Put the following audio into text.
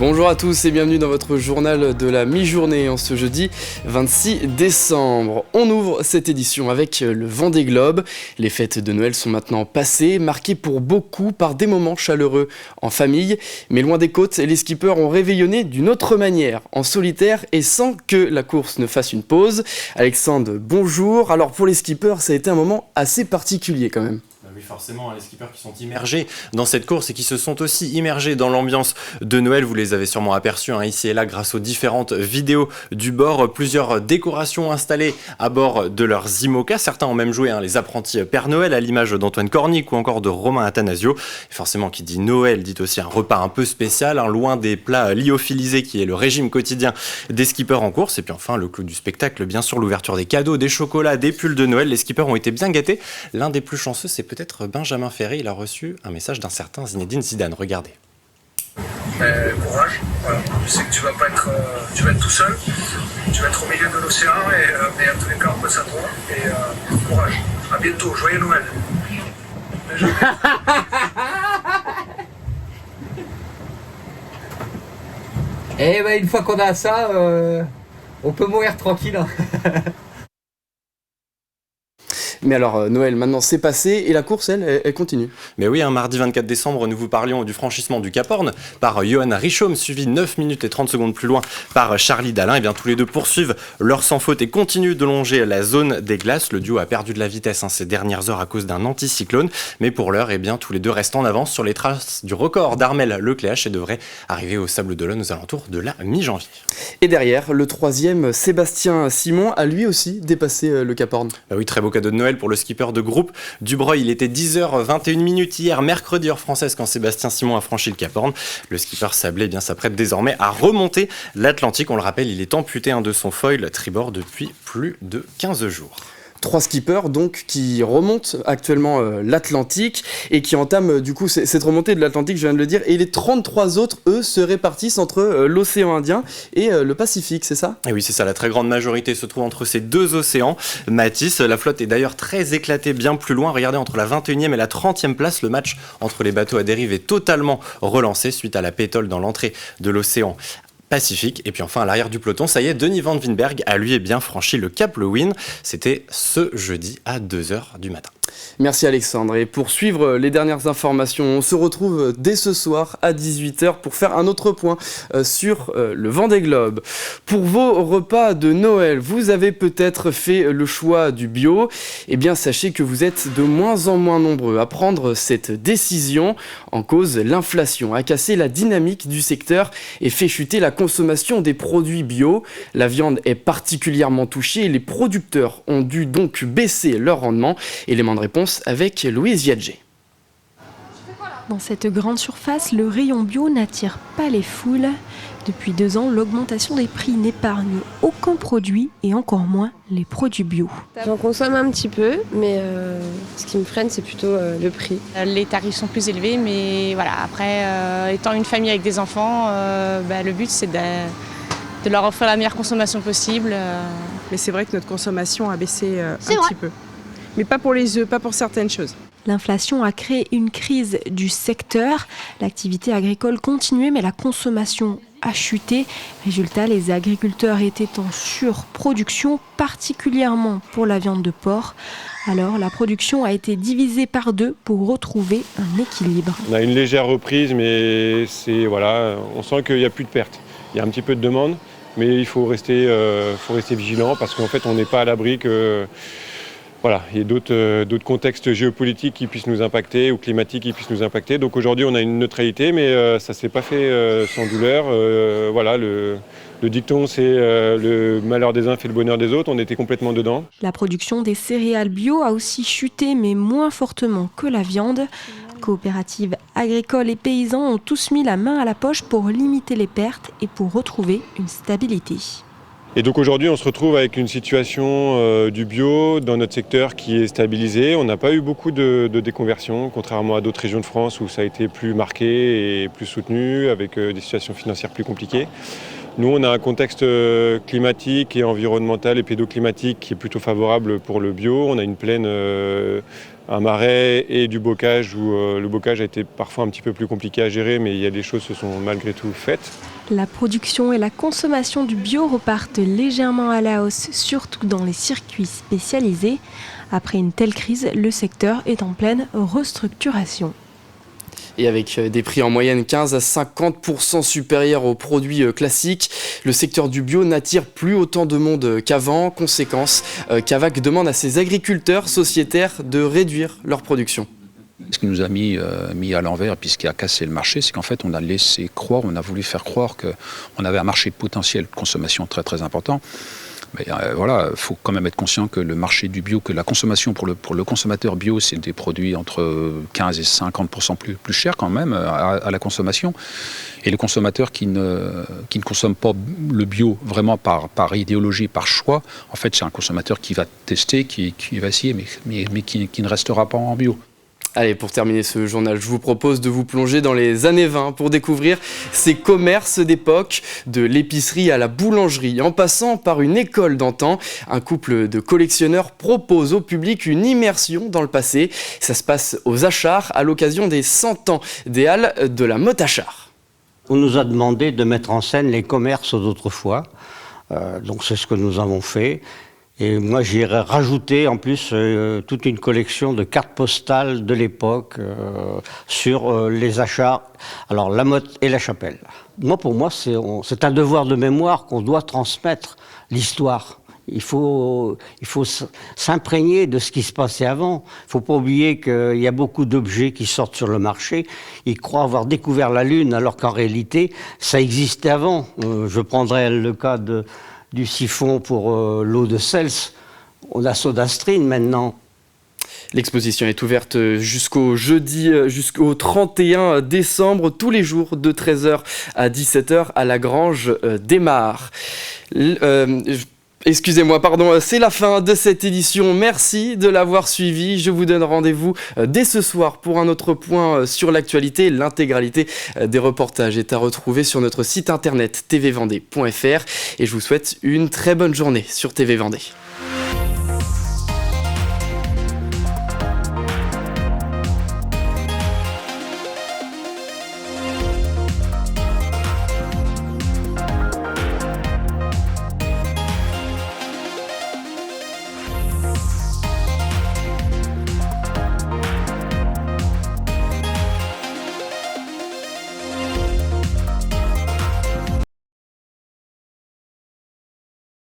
Bonjour à tous et bienvenue dans votre journal de la mi-journée en ce jeudi 26 décembre. On ouvre cette édition avec le Vendée Globe. Les fêtes de Noël sont maintenant passées, marquées pour beaucoup par des moments chaleureux en famille. Mais loin des côtes, les skippers ont réveillonné d'une autre manière, en solitaire et sans que la course ne fasse une pause. Alexandre, bonjour. Alors pour les skippers, ça a été un moment assez particulier quand même. Oui, forcément, les skippers qui sont immergés dans cette course et qui se sont aussi immergés dans l'ambiance de Noël. Vous les avez sûrement aperçus ici et là grâce aux différentes vidéos du bord. Plusieurs décorations installées à bord de leurs IMOCA. Certains ont même joué les apprentis Père Noël à l'image d'Antoine Cornic ou encore de Romain Attanasio. Et forcément, qui dit Noël dit aussi un repas un peu spécial, loin des plats lyophilisés qui est le régime quotidien des skippers en course. Et puis enfin, le clou du spectacle, bien sûr, l'ouverture des cadeaux, des chocolats, des pulls de Noël. Les skippers ont été bien gâtés. L'un des plus chanceux, c'est peut-être Benjamin Ferré. Il a reçu un message d'un certain Zinedine Zidane. Regardez. Courage, voilà. Je sais que tu vas être tout seul, tu vas être au milieu de l'océan, mais en tous les cas on pense à toi et courage. À bientôt, joyeux Noël. Et ben une fois qu'on a ça, on peut mourir tranquille. Mais alors Noël maintenant c'est passé et la course elle continue. Mais oui, mardi 24 décembre nous vous parlions du franchissement du Cap Horn par Johan Richomme, suivi 9 minutes et 30 secondes plus loin par Charlie Dalin. Et bien tous les deux poursuivent leur sans faute et continuent de longer la zone des glaces. Le duo a perdu de la vitesse ces dernières heures à cause d'un anticyclone, mais pour l'heure tous les deux restent en avance sur les traces du record d'Armel Lecléache et devraient arriver au Sable d'Olonne aux alentours de la mi-janvier. Et derrière, le troisième, Sébastien Simon, a lui aussi dépassé le Cap Horn. Bah oui, très beau cadeau de Noël pour le skipper de groupe du Breuil. Il était 10h21 hier, mercredi heure française, quand Sébastien Simon a franchi le Cap Horn. Le skipper sablé s'apprête désormais à remonter l'Atlantique. On le rappelle, il est amputé de son foil tribord depuis plus de 15 jours. 3 skippers donc qui remontent actuellement l'Atlantique et qui entament du coup cette remontée de l'Atlantique, je viens de le dire, et les 33 autres, eux, se répartissent entre l'océan Indien et le Pacifique, c'est ça ? Et oui, c'est ça, la très grande majorité se trouve entre ces deux océans. Mathis, la flotte est d'ailleurs très éclatée bien plus loin. Regardez, entre la 21e et la 30e place, le match entre les bateaux à dérive est totalement relancé suite à la pétole dans l'entrée de l'océan Pacifique. Et puis enfin, à l'arrière du peloton, ça y est, Denis Van Winberg a lui bien franchi le Cap Lewin. C'était ce jeudi à 2h du matin. Merci Alexandre. Et pour suivre les dernières informations, on se retrouve dès ce soir à 18h pour faire un autre point sur le Vendée Globe. Pour vos repas de Noël, vous avez peut-être fait le choix du bio. Eh bien, sachez que vous êtes de moins en moins nombreux à prendre cette décision. En cause, l'inflation a cassé la dynamique du secteur et fait chuter la consommation des produits bio. La viande est particulièrement touchée et les producteurs ont dû donc baisser leur rendement. Élément de réponse avec Louise Viadger. Dans cette grande surface, le rayon bio n'attire pas les foules. Depuis 2 ans, l'augmentation des prix n'épargne aucun produit et encore moins les produits bio. J'en consomme un petit peu, mais ce qui me freine, c'est plutôt le prix. Les tarifs sont plus élevés, mais voilà, après, étant une famille avec des enfants, le but c'est de leur offrir la meilleure consommation possible. Mais c'est vrai que notre consommation a baissé un petit peu. Mais pas pour les œufs, pas pour certaines choses. L'inflation a créé une crise du secteur. L'activité agricole continuait, mais la consommation a chuté. Résultat, les agriculteurs étaient en surproduction, particulièrement pour la viande de porc. Alors, la production a été divisée par 2 pour retrouver un équilibre. On a une légère reprise, mais on sent qu'il n'y a plus de pertes. Il y a un petit peu de demande, mais il faut rester vigilant parce qu'en fait, on n'est pas à l'abri que... il y a d'autres contextes géopolitiques qui puissent nous impacter ou climatiques qui puissent nous impacter. Donc aujourd'hui, on a une neutralité, mais ça ne s'est pas fait sans douleur. Le dicton, c'est le malheur des uns fait le bonheur des autres. On était complètement dedans. La production des céréales bio a aussi chuté, mais moins fortement que la viande. Coopératives agricoles et paysans ont tous mis la main à la poche pour limiter les pertes et pour retrouver une stabilité. Et donc aujourd'hui, on se retrouve avec une situation du bio dans notre secteur qui est stabilisée. On n'a pas eu beaucoup de déconversions, contrairement à d'autres régions de France où ça a été plus marqué et plus soutenu, avec des situations financières plus compliquées. Nous, on a un contexte climatique et environnemental et pédoclimatique qui est plutôt favorable pour le bio. On a une plaine, un marais et du bocage où le bocage a été parfois un petit peu plus compliqué à gérer, mais il y a des choses qui se sont malgré tout faites. La production et la consommation du bio repartent légèrement à la hausse, surtout dans les circuits spécialisés. Après une telle crise, le secteur est en pleine restructuration. Et avec des prix en moyenne 15 à 50% supérieurs aux produits classiques, le secteur du bio n'attire plus autant de monde qu'avant. Conséquence, Cavac demande à ses agriculteurs sociétaires de réduire leur production. Ce qui nous a mis à l'envers, puis ce qui a cassé le marché, c'est qu'en fait on a laissé croire, on a voulu faire croire qu'on avait un marché potentiel de consommation très très important. Mais voilà, il faut quand même être conscient que le marché du bio, que la consommation pour le consommateur bio, c'est des produits entre 15 et 50% plus chers quand même à la consommation. Et le consommateur qui ne consomme pas le bio vraiment par idéologie, par choix, en fait c'est un consommateur qui va tester, qui va essayer, mais qui ne restera pas en bio. Allez, pour terminer ce journal, je vous propose de vous plonger dans les années 20 pour découvrir ces commerces d'époque, de l'épicerie à la boulangerie. En passant par une école d'antan, un couple de collectionneurs propose au public une immersion dans le passé. Ça se passe aux Achard à l'occasion des 100 ans des Halles de la Motte Achard. On nous a demandé de mettre en scène les commerces d'autrefois, donc c'est ce que nous avons fait. Et moi, j'ai rajouté en plus toute une collection de cartes postales de l'époque sur les achats, alors la Motte et la Chapelle. Moi, pour moi, c'est un devoir de mémoire qu'on doit transmettre l'histoire. Il faut s'imprégner de ce qui se passait avant. Il ne faut pas oublier qu'il y a beaucoup d'objets qui sortent sur le marché. Ils croient avoir découvert la Lune alors qu'en réalité, ça existait avant. Je prendrai le cas du siphon pour l'eau de Cels. On a SodaStream maintenant. L'exposition est ouverte jusqu'au 31 décembre, tous les jours de 13h à 17h à la Grange des Mares. Excusez-moi, pardon, c'est la fin de cette édition. Merci de l'avoir suivi. Je vous donne rendez-vous dès ce soir pour un autre point sur l'actualité. L'intégralité des reportages est à retrouver sur notre site internet tvvendée.fr et je vous souhaite une très bonne journée sur TV Vendée.